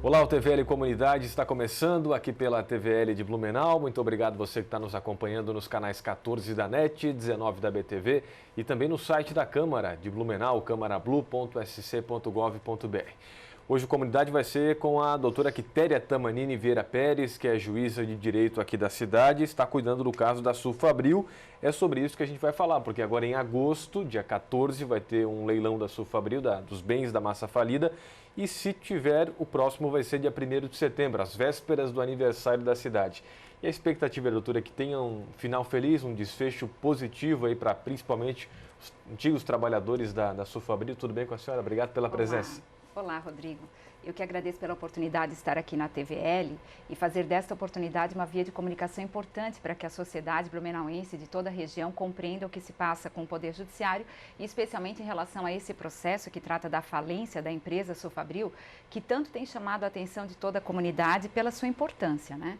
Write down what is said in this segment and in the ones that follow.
Olá, o TVL Comunidade está começando aqui pela TVL de Blumenau. Muito obrigado você que está nos acompanhando nos canais 14 da NET, 19 da BTV e também no site da Câmara de Blumenau, câmarablu.sc.gov.br. Hoje o Comunidade vai ser com a doutora Quitéria Tamanini Vieira Pérez, que é juíza de direito aqui da cidade, está cuidando do caso da Sulfabril. É sobre isso que a gente vai falar, porque agora em agosto, dia 14, vai ter um leilão da Sulfabril, dos bens da massa falida. E se tiver, o próximo vai ser dia 1º de setembro, às vésperas do aniversário da cidade. E a expectativa, doutora, é que tenha um final feliz, um desfecho positivo aí para principalmente os antigos trabalhadores da Sulfabril. Tudo bem com a senhora? Obrigado pela presença. Olá, Rodrigo. Eu que agradeço pela oportunidade de estar aqui na TVL e fazer desta oportunidade uma via de comunicação importante para que a sociedade blumenauense de toda a região compreenda o que se passa com o Poder Judiciário e especialmente em relação a esse processo que trata da falência da empresa Sulfabril, que tanto tem chamado a atenção de toda a comunidade pela sua importância, né?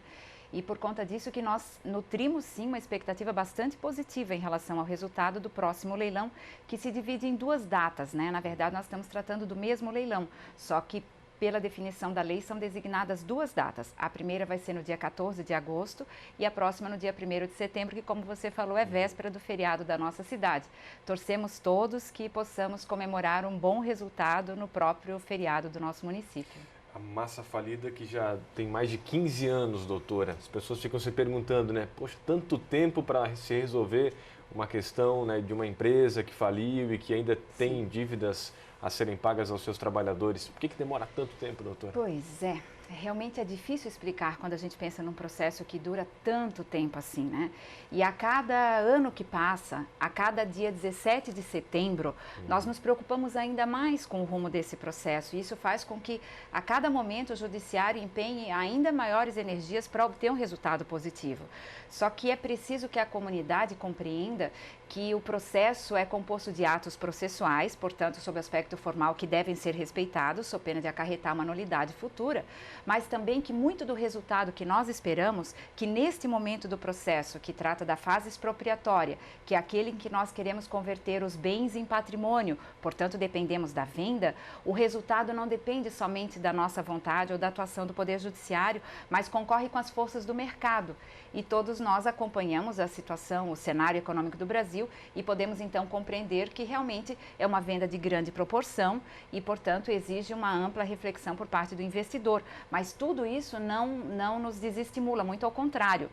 E por conta disso que nós nutrimos sim uma expectativa bastante positiva em relação ao resultado do próximo leilão, que se divide em duas datas, né? Na verdade, nós estamos tratando do mesmo leilão, só que pela definição da lei são designadas duas datas. A primeira vai ser no dia 14 de agosto e a próxima no dia 1º de setembro, que como você falou é véspera do feriado da nossa cidade. Torcemos todos que possamos comemorar um bom resultado no próprio feriado do nosso município. A massa falida que já tem mais de 15 anos, doutora. As pessoas ficam se perguntando, né? Poxa, tanto tempo para se resolver uma questão, né, de uma empresa que faliu e que ainda tem dívidas a serem pagas aos seus trabalhadores. Por que demora tanto tempo, doutora? Pois é. Realmente é difícil explicar quando a gente pensa num processo que dura tanto tempo assim, né? E a cada ano que passa, a cada dia 17 de setembro, nós nos preocupamos ainda mais com o rumo desse processo. E isso faz com que, a cada momento, o judiciário empenhe ainda maiores energias para obter um resultado positivo. Só que é preciso que a comunidade compreenda que o processo é composto de atos processuais, portanto, sob o aspecto formal, que devem ser respeitados, sob pena de acarretar uma nulidade futura, mas também que muito do resultado que nós esperamos, que neste momento do processo, que trata da fase expropriatória, que é aquele em que nós queremos converter os bens em patrimônio, portanto dependemos da venda, o resultado não depende somente da nossa vontade ou da atuação do Poder Judiciário, mas concorre com as forças do mercado. E todos nós acompanhamos a situação, o cenário econômico do Brasil e podemos então compreender que realmente é uma venda de grande proporção e, portanto, exige uma ampla reflexão por parte do investidor. Mas tudo isso não nos desestimula, muito ao contrário.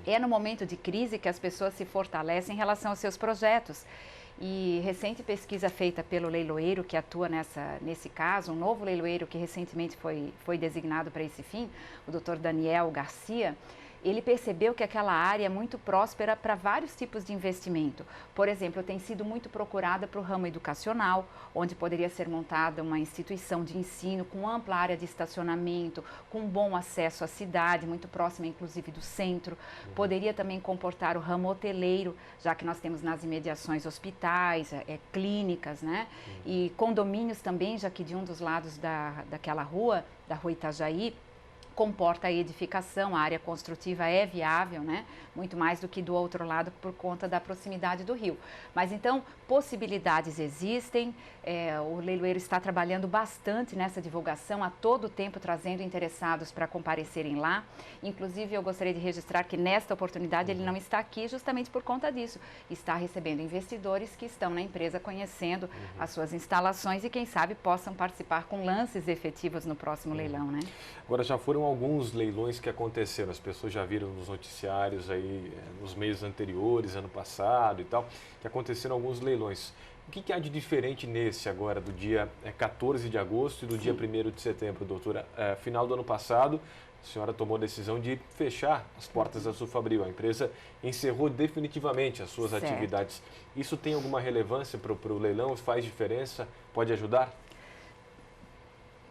É no momento de crise que as pessoas se fortalecem em relação aos seus projetos. E recente pesquisa feita pelo leiloeiro que atua nesse caso, um novo leiloeiro que recentemente foi designado para esse fim, o Dr. Daniel Garcia, ele percebeu que aquela área é muito próspera para vários tipos de investimento. Por exemplo, tem sido muito procurada para o ramo educacional, onde poderia ser montada uma instituição de ensino com ampla área de estacionamento, com bom acesso à cidade, muito próxima inclusive do centro. Poderia também comportar o ramo hoteleiro, já que nós temos nas imediações hospitais, clínicas, né? E condomínios também, já que de um dos lados daquela rua, da rua Itajaí, comporta a edificação, a área construtiva é viável, né? Muito mais do que do outro lado por conta da proximidade do rio. Mas então, possibilidades existem, o leiloeiro está trabalhando bastante nessa divulgação, a todo tempo trazendo interessados para comparecerem lá. Inclusive, eu gostaria de registrar que nesta oportunidade ele não está aqui justamente por conta disso. Está recebendo investidores que estão na empresa conhecendo as suas instalações e quem sabe possam participar com lances efetivos no próximo leilão, né? Agora já foram alguns leilões que aconteceram, as pessoas já viram nos noticiários aí nos meses anteriores, ano passado e tal, que aconteceram alguns leilões. O que há de diferente nesse agora, do dia 14 de agosto e do dia 1º de setembro, doutora? Final do ano passado, a senhora tomou a decisão de fechar as portas da Sulfabril. A empresa encerrou definitivamente as suas atividades. Isso tem alguma relevância para o leilão? Faz diferença? Pode ajudar?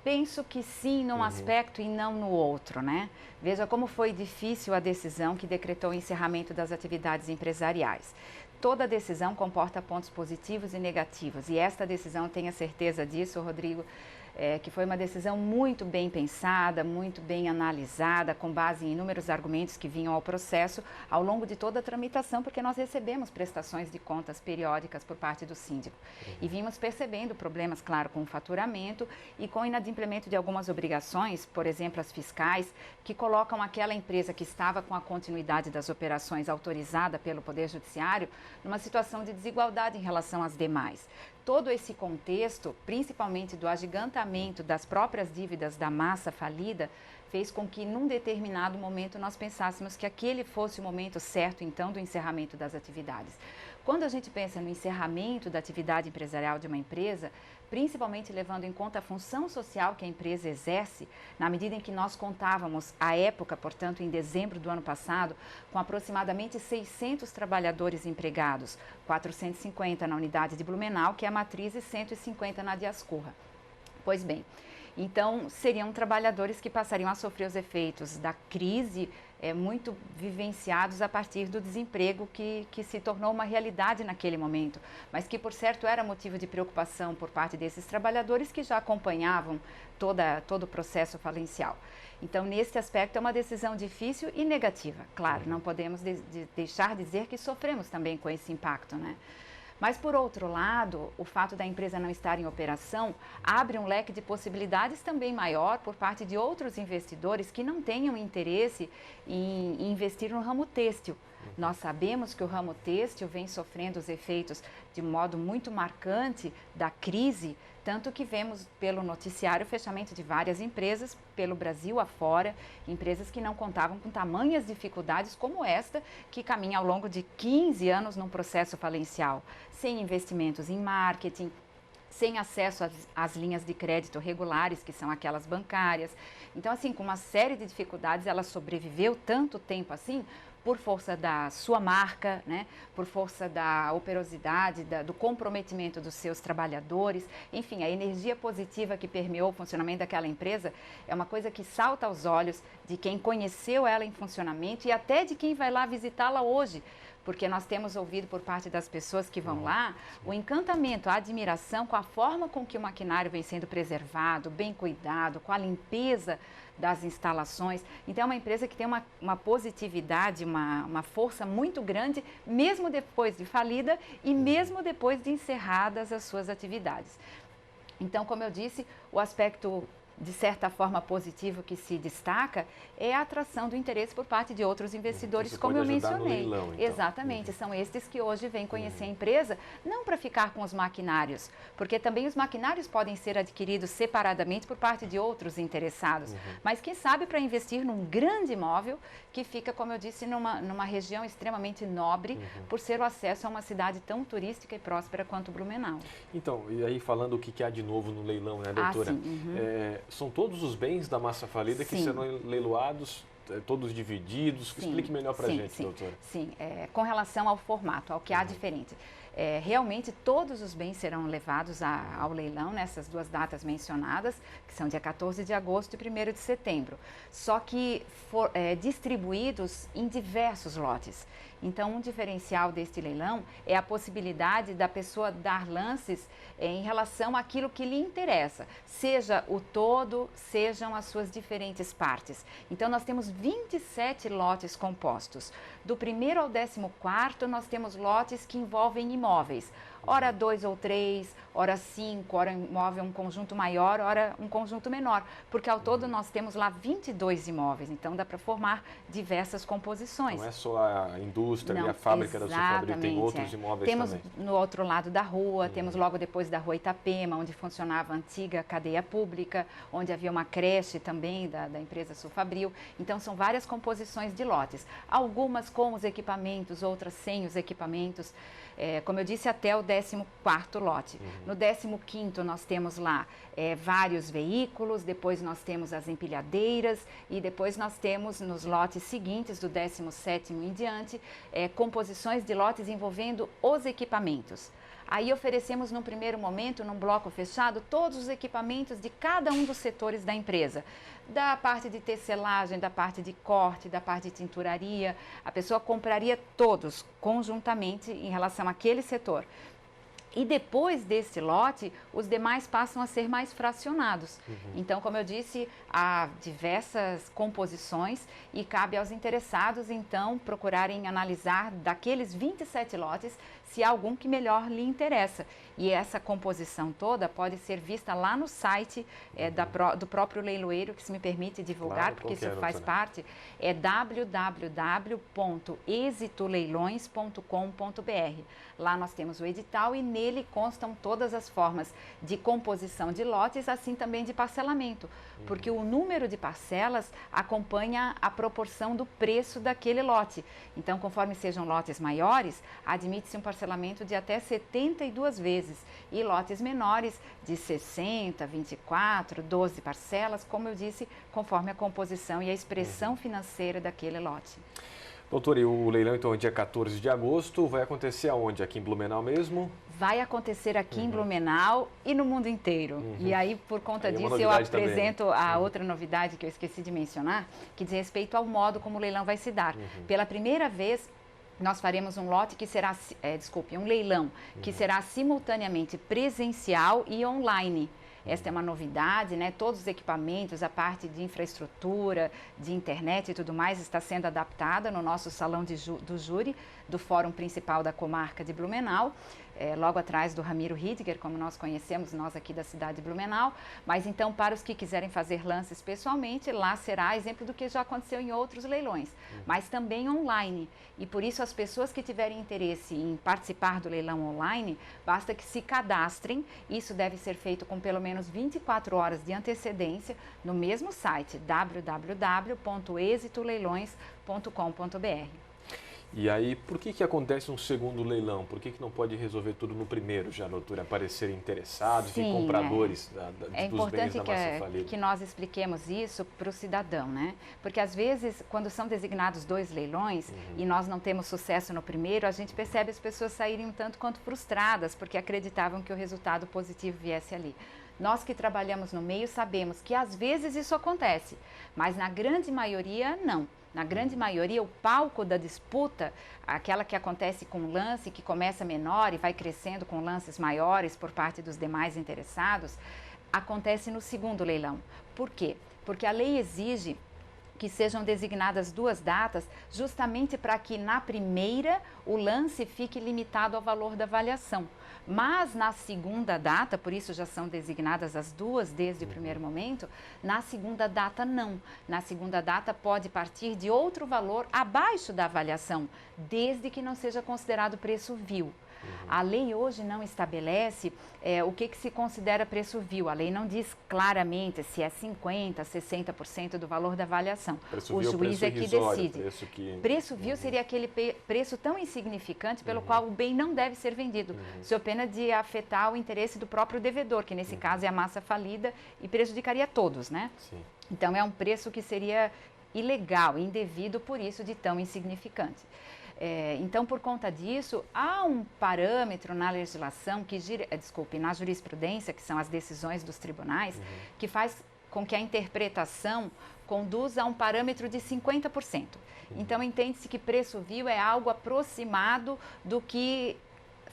Penso que sim num aspecto e não no outro, né? Veja como foi difícil a decisão que decretou o encerramento das atividades empresariais. Toda decisão comporta pontos positivos e negativos e esta decisão, tenha certeza disso, Rodrigo, que foi uma decisão muito bem pensada, muito bem analisada, com base em inúmeros argumentos que vinham ao processo ao longo de toda a tramitação, porque nós recebemos prestações de contas periódicas por parte do síndico. E vimos percebendo problemas, claro, com o faturamento e com o inadimplemento de algumas obrigações, por exemplo, as fiscais, que colocam aquela empresa que estava com a continuidade das operações autorizada pelo Poder Judiciário numa situação de desigualdade em relação às demais. Todo esse contexto, principalmente do agigantamento das próprias dívidas da massa falida, fez com que, num determinado momento, nós pensássemos que aquele fosse o momento certo, então, do encerramento das atividades. Quando a gente pensa no encerramento da atividade empresarial de uma empresa, principalmente levando em conta a função social que a empresa exerce, na medida em que nós contávamos, à época, portanto, em dezembro do ano passado, com aproximadamente 600 trabalhadores empregados, 450 na unidade de Blumenau, que é a matriz, e 150 na Diascurra. Pois bem, então seriam trabalhadores que passariam a sofrer os efeitos da crise muito vivenciados a partir do desemprego que se tornou uma realidade naquele momento, mas que, por certo, era motivo de preocupação por parte desses trabalhadores que já acompanhavam todo o processo falencial. Então, nesse aspecto, é uma decisão difícil e negativa. Claro, não podemos deixar de dizer que sofremos também com esse impacto, né? Mas, por outro lado, o fato da empresa não estar em operação abre um leque de possibilidades também maior por parte de outros investidores que não tenham interesse em investir no ramo têxtil. Nós sabemos que o ramo têxtil vem sofrendo os efeitos de modo muito marcante da crise, tanto que vemos pelo noticiário o fechamento de várias empresas pelo Brasil afora, empresas que não contavam com tamanhas dificuldades como esta, que caminha ao longo de 15 anos num processo falencial, sem investimentos em marketing, sem acesso às linhas de crédito regulares, que são aquelas bancárias. Então, assim, com uma série de dificuldades, ela sobreviveu tanto tempo assim, por força da sua marca, né? Por força da operosidade, do comprometimento dos seus trabalhadores. Enfim, a energia positiva que permeou o funcionamento daquela empresa é uma coisa que salta aos olhos de quem conheceu ela em funcionamento e até de quem vai lá visitá-la hoje. Porque nós temos ouvido por parte das pessoas que vão lá o encantamento, a admiração com a forma com que o maquinário vem sendo preservado, bem cuidado, com a limpeza das instalações. Então, é uma empresa que tem uma positividade, uma força muito grande, mesmo depois de falida e mesmo depois de encerradas as suas atividades. Então, como eu disse, o aspecto de certa forma positivo que se destaca é a atração do interesse por parte de outros investidores, como eu mencionei. No leilão, então. Exatamente, são estes que hoje vêm conhecer a empresa, não para ficar com os maquinários, porque também os maquinários podem ser adquiridos separadamente por parte de outros interessados, mas quem sabe para investir num grande imóvel que fica, como eu disse, numa região extremamente nobre, por ser o acesso a uma cidade tão turística e próspera quanto Blumenau. Então, e aí falando o que há de novo no leilão, né, doutora? São todos os bens da massa falida que serão leiloados, todos divididos? Explique melhor para a gente, doutora. Sim, com relação ao formato, ao que há diferente. Realmente todos os bens serão levados ao leilão nessas duas datas mencionadas, que são dia 14 de agosto e 1º de setembro, só que distribuídos em diversos lotes. Então, um diferencial deste leilão é a possibilidade da pessoa dar lances em relação àquilo que lhe interessa, seja o todo, sejam as suas diferentes partes. Então, nós temos 27 lotes compostos. Do 1º ao 14º, nós temos lotes que envolvem imóveis. Ora 2 ou 3, ora 5, ora imóvel um conjunto maior, ora um conjunto menor, porque ao todo nós temos lá 22 imóveis, então dá para formar diversas composições. Não é só a indústria e a fábrica da Sulfabril, tem outros imóveis temos também. No outro lado da rua, temos logo depois da rua Itapema, onde funcionava a antiga cadeia pública, onde havia uma creche também da empresa Sulfabril. Então são várias composições de lotes, algumas com os equipamentos, outras sem os equipamentos. Como eu disse, até o 14º lote. No 15º nós temos lá vários veículos, depois nós temos as empilhadeiras e depois nós temos nos lotes seguintes, do 17º em diante, composições de lotes envolvendo os equipamentos. Aí oferecemos num primeiro momento, num bloco fechado, todos os equipamentos de cada um dos setores da empresa. Da parte de tecelagem, da parte de corte, da parte de tinturaria. A pessoa compraria todos conjuntamente em relação àquele setor. E depois desse lote, os demais passam a ser mais fracionados. Então, como eu disse, há diversas composições e cabe aos interessados, então, procurarem analisar daqueles 27 lotes se há algum que melhor lhe interessa. E essa composição toda pode ser vista lá no site do próprio leiloeiro, que se me permite divulgar, claro, porque isso né? faz parte, é www.exitoleilões.com.br. Lá nós temos o edital e nele constam todas as formas de composição de lotes, assim também de parcelamento, porque o número de parcelas acompanha a proporção do preço daquele lote. Então, conforme sejam lotes maiores, admite-se um parcelamento de até 72 vezes e lotes menores de 60, 24, 12 parcelas, como eu disse, conforme a composição e a expressão financeira daquele lote. Doutor, e o leilão, então, é dia 14 de agosto, vai acontecer aonde? Aqui em Blumenau mesmo? Vai acontecer aqui em Blumenau e no mundo inteiro. E aí, por conta disso, eu apresento também, né? A outra novidade que eu esqueci de mencionar, que diz respeito ao modo como o leilão vai se dar. Pela primeira vez, nós faremos um lote que será, um leilão, que será simultaneamente presencial e online. Esta é uma novidade, né? Todos os equipamentos, a parte de infraestrutura, de internet e tudo mais está sendo adaptada no nosso salão do júri do Fórum Principal da Comarca de Blumenau, logo atrás do Ramiro Hidger, como nós conhecemos, nós aqui da cidade de Blumenau. Mas então, para os que quiserem fazer lances pessoalmente, lá será exemplo do que já aconteceu em outros leilões, mas também online. E por isso, as pessoas que tiverem interesse em participar do leilão online, basta que se cadastrem. Isso deve ser feito com pelo menos 24 horas de antecedência no mesmo site, www.exitoleilões.com.br. E aí, por que acontece um segundo leilão? Por que não pode resolver tudo no primeiro já, doutora? Aparecerem interessados e compradores dos bens da massa falida? É importante que nós expliquemos isso para o cidadão, né? Porque às vezes, quando são designados 2 leilões e nós não temos sucesso no primeiro, a gente percebe as pessoas saírem um tanto quanto frustradas, porque acreditavam que o resultado positivo viesse ali. Nós que trabalhamos no meio sabemos que às vezes isso acontece, mas na grande maioria não. Na grande maioria, o palco da disputa, aquela que acontece com um lance que começa menor e vai crescendo com lances maiores por parte dos demais interessados, acontece no segundo leilão. Por quê? Porque a lei exige que sejam designadas 2 datas, justamente para que na primeira o lance fique limitado ao valor da avaliação. Mas na segunda data, por isso já são designadas as 2 desde o primeiro momento, na segunda data não. Na segunda data pode partir de outro valor abaixo da avaliação, desde que não seja considerado preço vil. A lei hoje não estabelece o que se considera preço vil. A lei não diz claramente se é 50%, 60% do valor da avaliação. O juiz é que decide. Preço vil seria aquele preço tão insignificante pelo qual o bem não deve ser vendido, sob pena de afetar o interesse do próprio devedor, que nesse caso é a massa falida e prejudicaria todos, né? Sim. Então é um preço que seria ilegal, indevido, por isso de tão insignificante. Então, por conta disso, há um parâmetro na legislação que na jurisprudência, que são as decisões dos tribunais, que faz com que a interpretação conduza a um parâmetro de 50%. Então, entende-se que preço vil é algo aproximado do que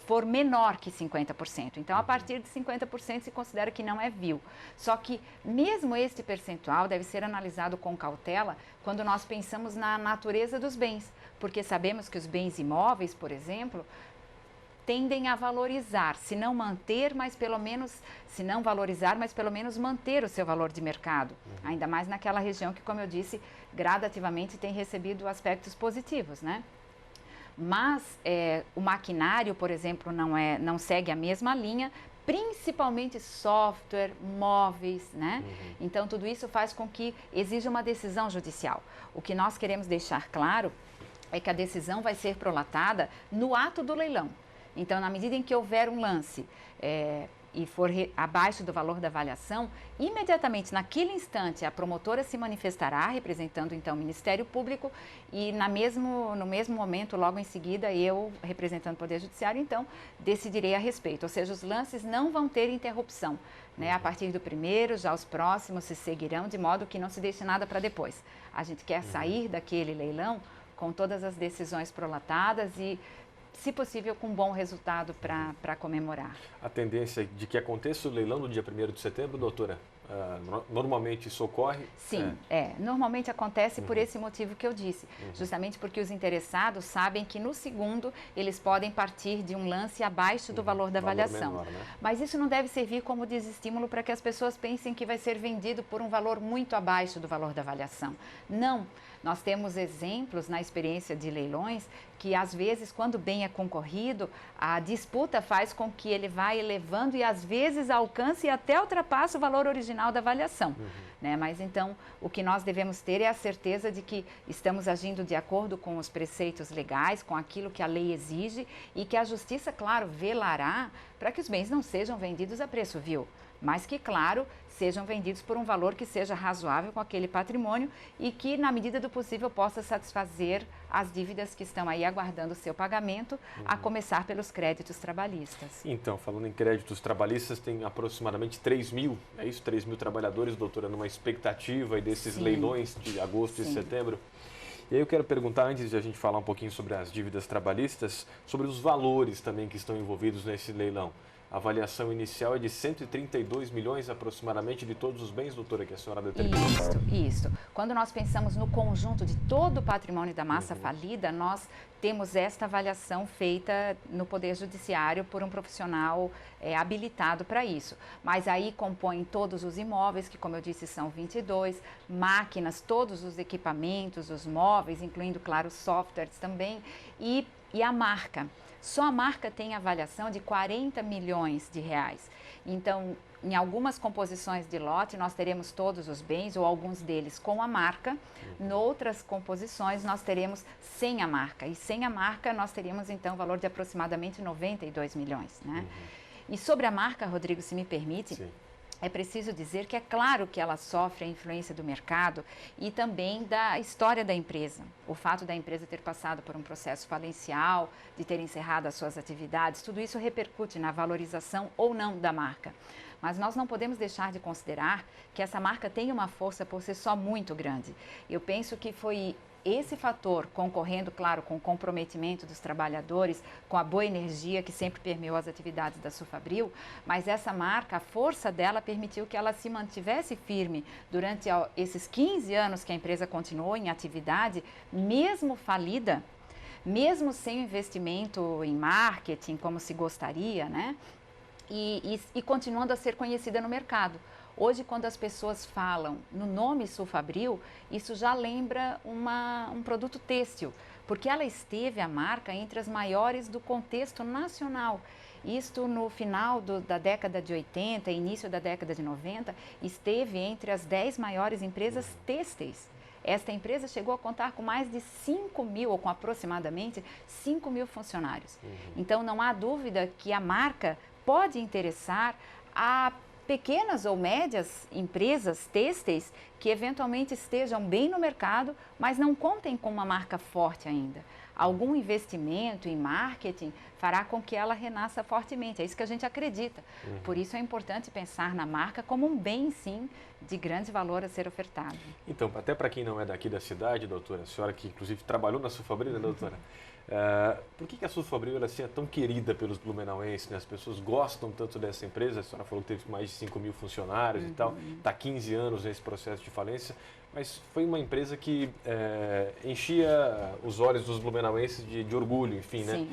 for menor que 50%. Então, a partir de 50% se considera que não é vil. Só que mesmo este percentual deve ser analisado com cautela quando nós pensamos na natureza dos bens, porque sabemos que os bens imóveis, por exemplo, tendem a valorizar, se não valorizar, mas pelo menos manter o seu valor de mercado. Ainda mais naquela região que, como eu disse, gradativamente tem recebido aspectos positivos, né? Mas o maquinário, por exemplo, não segue a mesma linha, principalmente software, móveis, né? Então, tudo isso faz com que exija uma decisão judicial. O que nós queremos deixar claro é que a decisão vai ser prolatada no ato do leilão. Então, na medida em que houver um lance e for abaixo do valor da avaliação, imediatamente naquele instante a promotora se manifestará, representando então o Ministério Público, e no mesmo momento, logo em seguida, eu, representando o Poder Judiciário, então, decidirei a respeito. Ou seja, os lances não vão ter interrupção, né? A partir do primeiro, já os próximos se seguirão, de modo que não se deixe nada para depois. A gente quer sair daquele leilão com todas as decisões prolatadas e se possível, com um bom resultado para comemorar. A tendência de que aconteça o leilão no dia 1º de setembro, doutora? Normalmente isso ocorre? Sim, normalmente acontece por esse motivo que eu disse, justamente porque os interessados sabem que no segundo eles podem partir de um lance abaixo do valor da avaliação. Menor, né? Mas isso não deve servir como desestímulo para que as pessoas pensem que vai ser vendido por um valor muito abaixo do valor da avaliação. Não, nós temos exemplos na experiência de leilões que às vezes, quando bem é concorrido, a disputa faz com que ele vá elevando e às vezes alcance e até ultrapasse o valor original da avaliação. Né? Mas então, o que nós devemos ter é a certeza de que estamos agindo de acordo com os preceitos legais, com aquilo que a lei exige e que a justiça, claro, velará para que os bens não sejam vendidos a preço vil, mas que, claro, sejam vendidos por um valor que seja razoável com aquele patrimônio e que, na medida do possível, possa satisfazer as dívidas que estão aí aguardando o seu pagamento, a começar pelos créditos trabalhistas. Então, falando em créditos trabalhistas, tem aproximadamente 3 mil, é isso? 3 mil trabalhadores, doutora, numa expectativa aí desses leilões de agosto e setembro. E aí eu quero perguntar, antes de a gente falar um pouquinho sobre as dívidas trabalhistas, sobre os valores também que estão envolvidos nesse leilão. A avaliação inicial é de 132 milhões aproximadamente de todos os bens, doutora, que a senhora determinou. Isso. Quando nós pensamos no conjunto de todo o patrimônio da massa falida, nós temos esta avaliação feita no Poder Judiciário por um profissional habilitado para isso. Mas aí compõem todos os imóveis, que como eu disse são 22, máquinas, todos os equipamentos, os móveis, incluindo, claro, softwares também, e a marca. Só a marca tem avaliação de 40 milhões de reais. Então, em algumas composições de lote, nós teremos todos os bens, ou alguns deles com a marca. Em outras composições, nós teremos sem a marca. E sem a marca, nós teríamos, então, o valor de aproximadamente 92 milhões. Né? E sobre a marca, Rodrigo, se me permite... Sim. É preciso dizer que é claro que ela sofre a influência do mercado e também da história da empresa. O fato da empresa ter passado por um processo falencial, de ter encerrado as suas atividades, tudo isso repercute na valorização ou não da marca. Mas nós não podemos deixar de considerar que essa marca tem uma força por si só muito grande. Eu penso que foi esse fator, concorrendo, claro, com o comprometimento dos trabalhadores, com a boa energia que sempre permeou as atividades da Sulfabril, mas essa marca, a força dela permitiu que ela se mantivesse firme durante esses 15 anos que a empresa continuou em atividade, mesmo falida, mesmo sem investimento em marketing, como se gostaria, né? E continuando a ser conhecida no mercado. Hoje, quando as pessoas falam no nome Sulfabril, isso já lembra um produto têxtil, porque ela esteve, a marca, entre as maiores do contexto nacional. Isto no final da década de 80, início da década de 90, esteve entre as 10 maiores empresas têxteis. Esta empresa chegou a contar com mais de 5 mil, ou com aproximadamente 5 mil funcionários. Então, não há dúvida que a marca pode interessar a pequenas ou médias empresas têxteis que eventualmente estejam bem no mercado, mas não contem com uma marca forte ainda. Algum investimento em marketing fará com que ela renasça fortemente, é isso que a gente acredita. Por isso é importante pensar na marca como um bem, sim, de grande valor a ser ofertado. Então, até para quem não é daqui da cidade, doutora, a senhora que inclusive trabalhou na Sulfabril, né, doutora? Por que a Sulfabril assim, é tão querida pelos blumenauenses? Né? As pessoas gostam tanto dessa empresa, a senhora falou que teve mais de 5 mil funcionários e tal, está 15 anos nesse processo de falência, mas foi uma empresa que enchia os olhos dos blumenauenses de orgulho, enfim, né?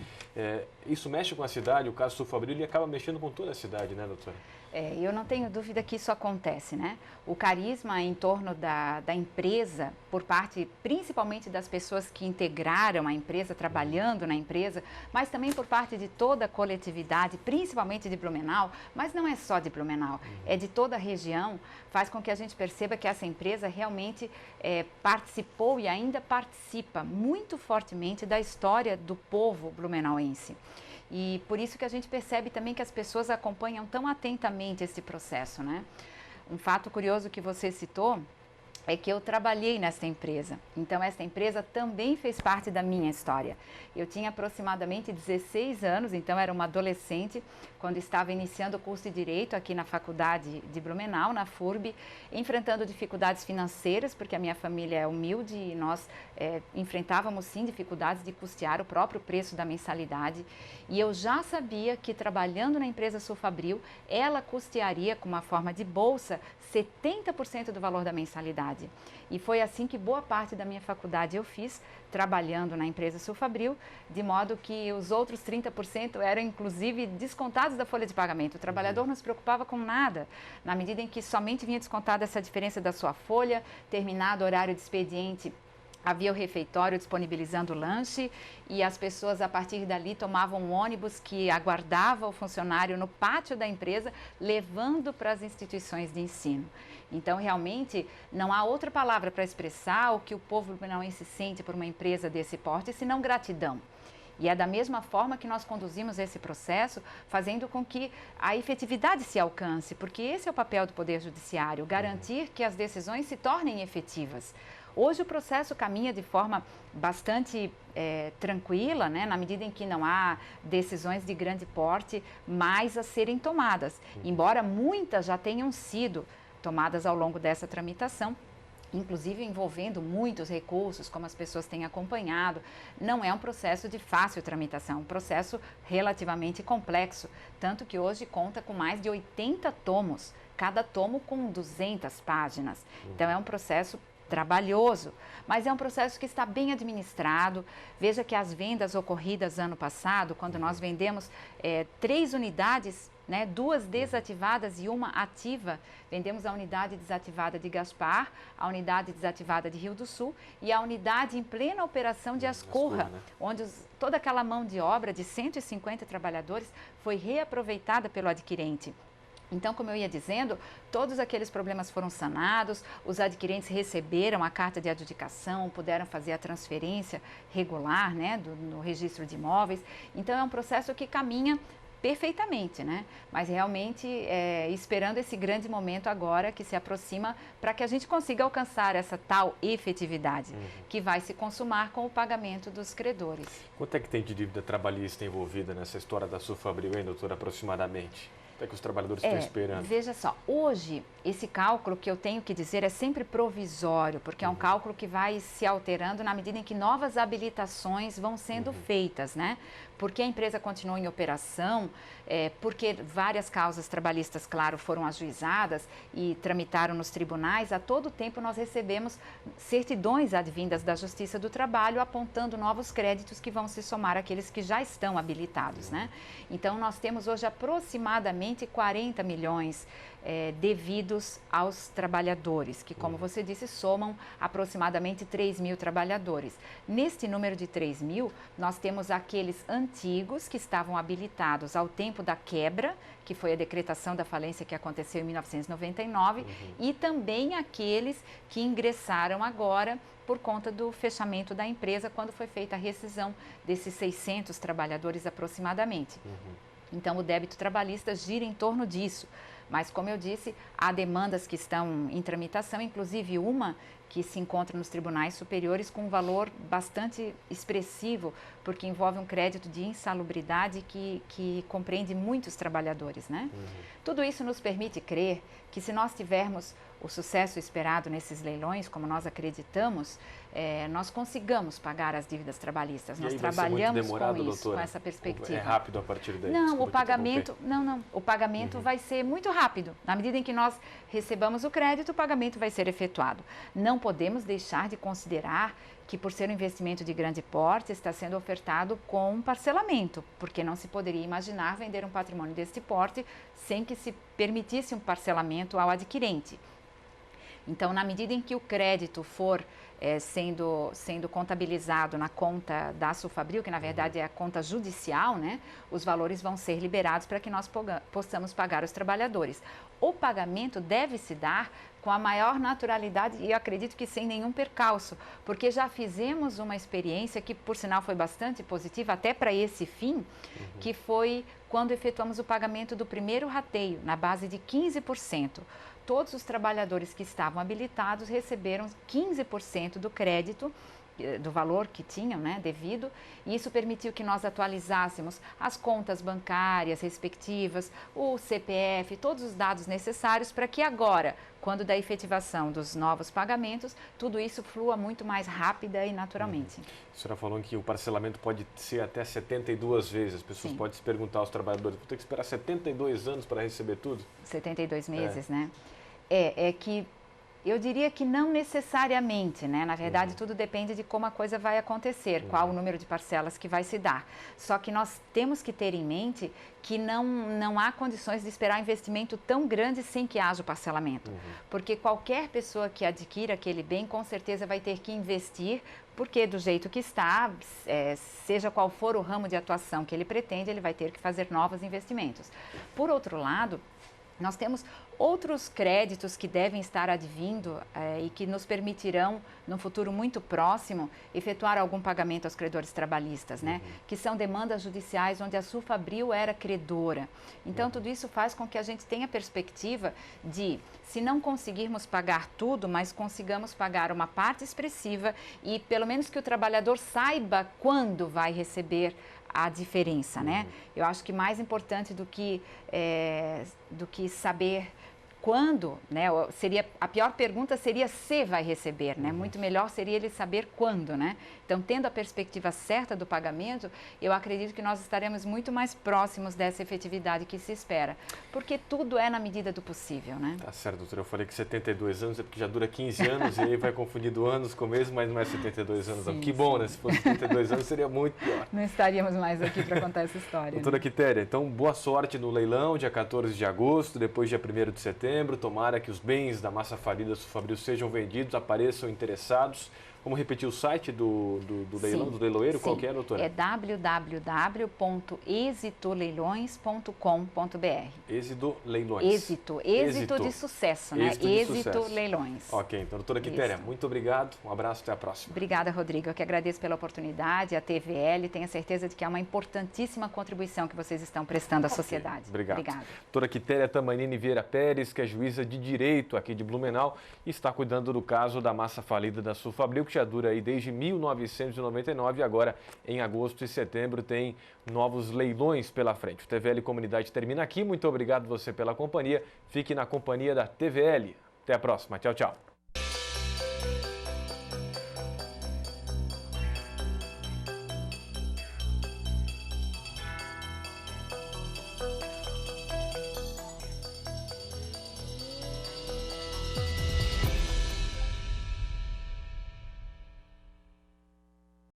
Isso mexe com a cidade, o caso Sulfabril, e acaba mexendo com toda a cidade, né, doutora? Eu não tenho dúvida que isso acontece, né? O carisma em torno da empresa, por parte principalmente das pessoas que integraram a empresa, trabalhando na empresa, mas também por parte de toda a coletividade, principalmente de Blumenau, mas não é só de Blumenau, é de toda a região, faz com que a gente perceba que essa empresa realmente participou e ainda participa muito fortemente da história do povo blumenauense. E por isso que a gente percebe também que as pessoas acompanham tão atentamente esse processo, né? Um fato curioso que você citou é que eu trabalhei nessa empresa. Então, essa empresa também fez parte da minha história. Eu tinha aproximadamente 16 anos, então era uma adolescente, quando estava iniciando o curso de Direito aqui na Faculdade de Blumenau, na FURB, enfrentando dificuldades financeiras, porque a minha família é humilde e nós enfrentávamos sim dificuldades de custear o próprio preço da mensalidade. E eu já sabia que trabalhando na empresa Sulfabril, ela custearia com uma forma de bolsa 70% do valor da mensalidade. E foi assim que boa parte da minha faculdade eu fiz, trabalhando na empresa Sulfabril, de modo que os outros 30% eram inclusive descontados da folha de pagamento. O trabalhador não se preocupava com nada, na medida em que somente vinha descontada essa diferença da sua folha, terminado o horário de expediente, havia o refeitório disponibilizando o lanche e as pessoas a partir dali tomavam um ônibus que aguardava o funcionário no pátio da empresa, levando para as instituições de ensino. Então, realmente, não há outra palavra para expressar o que o povo blumenauense sente por uma empresa desse porte, senão gratidão. E é da mesma forma que nós conduzimos esse processo, fazendo com que a efetividade se alcance, porque esse é o papel do Poder Judiciário, garantir que as decisões se tornem efetivas. Hoje o processo caminha de forma bastante tranquila, né, na medida em que não há decisões de grande porte mais a serem tomadas, embora muitas já tenham sido tomadas ao longo dessa tramitação, inclusive envolvendo muitos recursos, como as pessoas têm acompanhado. Não é um processo de fácil tramitação, é um processo relativamente complexo, tanto que hoje conta com mais de 80 tomos, cada tomo com 200 páginas. Então é um processo trabalhoso, mas é um processo que está bem administrado. Veja que as vendas ocorridas ano passado, quando nós vendemos 3 unidades, né, 2 desativadas e 1 ativa, vendemos a unidade desativada de Gaspar, a unidade desativada de Rio do Sul e a unidade em plena operação de Ascurra, né? Onde toda aquela mão de obra de 150 trabalhadores foi reaproveitada pelo adquirente. Então, como eu ia dizendo, todos aqueles problemas foram sanados, os adquirentes receberam a carta de adjudicação, puderam fazer a transferência regular, né, no registro de imóveis. Então, é um processo que caminha perfeitamente, né? Mas realmente esperando esse grande momento agora que se aproxima para que a gente consiga alcançar essa tal efetividade que vai se consumar com o pagamento dos credores. Quanto é que tem de dívida trabalhista envolvida nessa história da Sulfabril, hein, doutora, aproximadamente? É que os trabalhadores estão esperando. Veja só, hoje esse cálculo que eu tenho que dizer é sempre provisório, porque é um cálculo que vai se alterando na medida em que novas habilitações vão sendo feitas, né? Porque a empresa continua em operação, porque várias causas trabalhistas, claro, foram ajuizadas e tramitaram nos tribunais, a todo tempo nós recebemos certidões advindas da Justiça do Trabalho apontando novos créditos que vão se somar àqueles que já estão habilitados, né? Então, nós temos hoje aproximadamente 40 milhões devidos aos trabalhadores, que, como você disse, somam aproximadamente 3 mil trabalhadores. Neste número de 3 mil, nós temos aqueles antigos que estavam habilitados ao tempo da quebra, que foi a decretação da falência que aconteceu em 1999, e também aqueles que ingressaram agora por conta do fechamento da empresa, quando foi feita a rescisão desses 600 trabalhadores aproximadamente. Então, o débito trabalhista gira em torno disso. Mas, como eu disse, há demandas que estão em tramitação, inclusive uma que se encontra nos tribunais superiores com um valor bastante expressivo, porque envolve um crédito de insalubridade que compreende muitos trabalhadores, né? Tudo isso nos permite crer que, se nós tivermos o sucesso esperado nesses leilões, como nós acreditamos, nós consigamos pagar as dívidas trabalhistas. Nós trabalhamos com isso, doutora, com essa perspectiva. É rápido a partir daí? Não, o pagamento, o pagamento vai ser muito rápido. Na medida em que nós recebamos o crédito, o pagamento vai ser efetuado. Não podemos deixar de considerar que, por ser um investimento de grande porte, está sendo ofertado com um parcelamento, porque não se poderia imaginar vender um patrimônio deste porte sem que se permitisse um parcelamento ao adquirente. Então, na medida em que o crédito for sendo contabilizado na conta da Sulfabril, que na verdade é a conta judicial, né, os valores vão ser liberados para que nós possamos pagar os trabalhadores. O pagamento deve se dar com a maior naturalidade e eu acredito que sem nenhum percalço, porque já fizemos uma experiência que, por sinal, foi bastante positiva até para esse fim, que foi quando efetuamos o pagamento do primeiro rateio, na base de 15%. Todos os trabalhadores que estavam habilitados receberam 15% do crédito, do valor que tinham, né, devido, e isso permitiu que nós atualizássemos as contas bancárias respectivas, o CPF, todos os dados necessários para que agora, quando da efetivação dos novos pagamentos, tudo isso flua muito mais rápida e naturalmente. A senhora falou que o parcelamento pode ser até 72 vezes. As pessoas podem se perguntar aos trabalhadores, vou ter que esperar 72 anos para receber tudo? 72 meses, né? É que eu diria que não necessariamente, né? Na verdade, tudo depende de como a coisa vai acontecer, qual o número de parcelas que vai se dar. Só que nós temos que ter em mente que não há condições de esperar um investimento tão grande sem que haja o parcelamento. Porque qualquer pessoa que adquira aquele bem, com certeza vai ter que investir, porque do jeito que está, seja qual for o ramo de atuação que ele pretende, ele vai ter que fazer novos investimentos. Por outro lado, nós temos outros créditos que devem estar advindo e que nos permitirão, num futuro muito próximo, efetuar algum pagamento aos credores trabalhistas, né? Que são demandas judiciais onde a Sulfabril era credora. Então, tudo isso faz com que a gente tenha perspectiva de, se não conseguirmos pagar tudo, mas consigamos pagar uma parte expressiva e pelo menos que o trabalhador saiba quando vai receber a diferença, né? Eu acho que mais importante do que saber quando, né? A pior pergunta seria se vai receber, né? Muito melhor seria ele saber quando, né? Então, tendo a perspectiva certa do pagamento, eu acredito que nós estaremos muito mais próximos dessa efetividade que se espera, porque tudo é na medida do possível, né? Tá certo, doutora. Eu falei que 72 anos é porque já dura 15 anos e aí vai confundindo anos com meses, mas não é 72 anos. Sim, que bom, né? Se fosse 72 anos seria muito pior. Não estaríamos mais aqui para contar essa história. Doutora Quitéria, então boa sorte no leilão, dia 14 de agosto, depois dia 1º de setembro. Tomara que os bens da massa falida Sulfabril sejam vendidos, apareçam interessados. Vamos repetir o site do leilão, do leiloeiro? Sim. Qual que é, doutora? É www.exitoleilões.com.br. Êxito Leilões. Êxito de sucesso, né? Êxito Leilões. Ok, então, doutora Quitéria, muito obrigado, um abraço, até a próxima. Obrigada, Rodrigo. Eu que agradeço pela oportunidade, a TVL, tenho certeza de que é uma importantíssima contribuição que vocês estão prestando à sociedade. Obrigado. Obrigada. Doutora Quitéria Tamanini Vieira Pérez, que é juíza de direito aqui de Blumenau e está cuidando do caso da massa falida da Sulfabril, que já dura aí desde 1999 e agora em agosto e setembro tem novos leilões pela frente. O TVL Comunidade termina aqui. Muito obrigado você pela companhia. Fique na companhia da TVL. Até a próxima. Tchau, tchau.